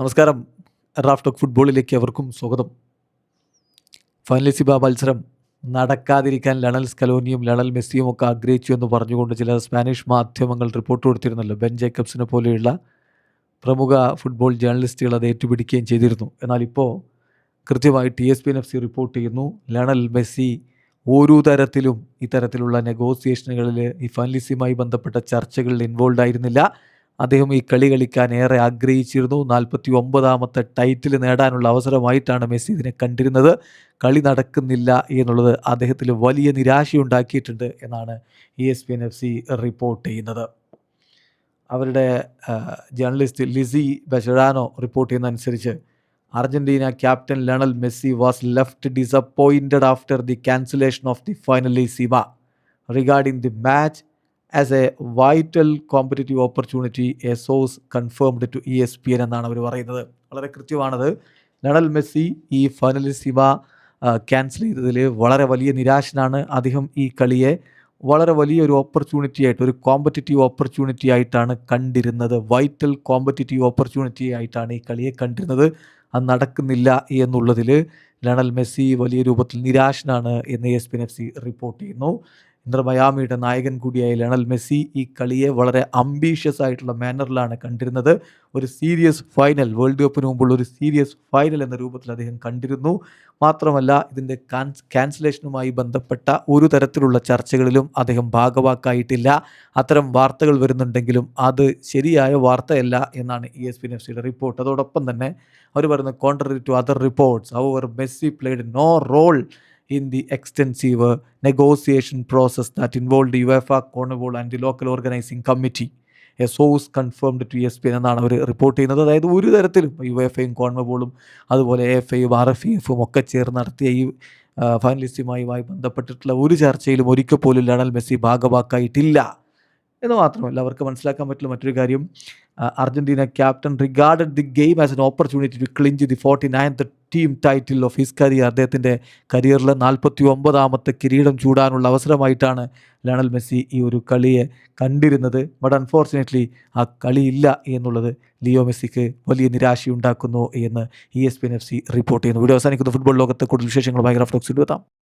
നമസ്കാരം. Raf talk ഫുട്ബോളിലേക്ക് അവർക്കും സ്വാഗതം. ഫൈനലിസിബ മത്സരം നടക്കാതിരിക്കാൻ ലണൽ സ്കലോനിയും ലണൽ മെസ്സിയും ഒക്കെ ആഗ്രഹിച്ചു എന്ന് പറഞ്ഞുകൊണ്ട് ചില സ്പാനിഷ് മാധ്യമങ്ങൾ റിപ്പോർട്ട് കൊടുത്തിരുന്നല്ലോ. ബെൻ ജേക്കബ്സിനെ പോലെയുള്ള പ്രമുഖ ഫുട്ബോൾ ജേർണലിസ്റ്റുകൾ അത് ഏറ്റുപിടിക്കുകയും ചെയ്തിരുന്നു. എന്നാൽ ഇപ്പോൾ കൃത്യമായി ESPN FC റിപ്പോർട്ട് ചെയ്യുന്നു, ലണൽ മെസ്സി ഒരു തരത്തിലും ഇത്തരത്തിലുള്ള നെഗോസിയേഷനുകളിൽ ഈ ഫൈനലിസിയുമായി ബന്ധപ്പെട്ട ചർച്ചകളിൽ ഇൻവോൾവ് ആയിരുന്നില്ല. അദ്ദേഹം ഈ കളി കളിക്കാൻ ഏറെ ആഗ്രഹിച്ചിരുന്നു. 49ാമത്തെ ടൈറ്റിൽ നേടാനുള്ള അവസരമായിട്ടാണ് മെസ്സി ഇതിനെ കണ്ടിരുന്നത്. കളി നടക്കുന്നില്ല എന്നുള്ളത് അദ്ദേഹത്തിൽ വലിയ നിരാശയുണ്ടാക്കിയിട്ടുണ്ട് എന്നാണ് ESPN FC റിപ്പോർട്ട് ചെയ്യുന്നത്. അവരുടെ ജേർണലിസ്റ്റ് ലിസി ബെഷറാനോ റിപ്പോർട്ട് ചെയ്യുന്നതനുസരിച്ച് Argentina captain Lionel Messi was left disappointed after the cancellation of the Finalissima regarding the match as a vital competitive opportunity a source confirmed to ESPN എന്നാണ് അവർ പറയുന്നത്. വളരെ കൃത്യമാണത്. Lionel Messi ഈ Finalissima cancel ചെയ്തതിൽ വളരെ വലിയ നിരാശനാണ്. അദ്ദേഹം ഈ കളിയെ വളരെ വലിയൊരു ഓപ്പർച്യൂണിറ്റി ആയിട്ട്, ഒരു കോമ്പറ്റീറ്റീവ് ഓപ്പർച്യൂണിറ്റി ആയിട്ടാണ് കണ്ടിരുന്നത്. വൈറ്റൽ കോമ്പറ്റീറ്റീവ് ഓപ്പർച്യൂണിറ്റി ആയിട്ടാണ് ഈ കളിയെ കണ്ടിരുന്നത്. അത് നടക്കുന്നില്ല എന്നുള്ളതിൽ ലണൽ മെസ്സി വലിയ രൂപത്തിൽ നിരാശനാണ് എന്ന് ESPN FC റിപ്പോർട്ട് ചെയ്യുന്നു. ഇന്റർ മയാമിയുടെ നായകൻ കൂടിയായ ലണൽ മെസ്സി ഈ കളിയെ വളരെ അംബീഷ്യസ് ആയിട്ടുള്ള മാനറിലാണ് കണ്ടിരുന്നത്. ഒരു സീരിയസ് ഫൈനൽ, വേൾഡ് കപ്പിന് മുമ്പുള്ള ഒരു സീരിയസ് ഫൈനൽ എന്ന രൂപത്തിൽ അദ്ദേഹം കണ്ടിരുന്നു. മാത്രമല്ല, ഇതിൻ്റെ ക്യാൻസലേഷനുമായി ബന്ധപ്പെട്ട ഒരു തരത്തിലുള്ള ചർച്ചകളിലും അദ്ദേഹം ഭാഗവാക്കായിട്ടില്ല. അത്തരം വാർത്തകൾ വരുന്നുണ്ടെങ്കിലും അത് ശരിയായ വാർത്തയല്ല എന്നാണ് ESPN FCയുടെ റിപ്പോർട്ട്. അതോടൊപ്പം തന്നെ അവർ പറയുന്നത്, contrary to other reports, however Messi played no role in the extensive negotiation process that involved the UEFA, CONMEBOL and the local organizing committee. A source confirmed to ESPN എന്നാണ് അവർ report ചെയ്യുന്നത്. അതായത് ഒരു തരത്തിലും UEFAയും CONMEBOLും അതുപോലെ AFAയും RFEFും ഒക്കെ ചേർന്ന് നടത്തിയ ഈ ഫൈനലിസ്റ്റുമായി ബന്ധപ്പെട്ടിട്ടുള്ള ഒരു ചർച്ചയിലും ഒരിക്കൽ പോലും ലണൽ മെസ്സി ഭാഗവാക്കായിട്ടില്ല എന്ന് മാത്രമല്ല, അവർക്ക് മനസ്സിലാക്കാൻ പറ്റുള്ള മറ്റൊരു കാര്യം, Argentina captain regarded the game as an opportunity to clinch the 49th team title of his career. അദ്ദേഹത്തിൻ്റെ കരിയറിലെ 49ാമത്തെ കിരീടം ചൂടാനുള്ള അവസരമായിട്ടാണ് ലണൽ മെസ്സി ഈ ഒരു കളിയെ കണ്ടിരുന്നത്. ബട്ട് അൺഫോർച്ചുനേറ്റ്ലി ആ കളിയില്ല എന്നുള്ളത് ലിയോ മെസ്സിക്ക് വലിയ നിരാശയുണ്ടാക്കുന്നു എന്ന് ESPN FC റിപ്പോർട്ട് ചെയ്യുന്നു. വീഡിയോ അവസാനിക്കുന്ന ഫുട്ബോൾ ലോകത്തെ കൂടുതൽ വിശേഷങ്ങളുമായി റാഫ് ടോക്സിൽ എത്താം.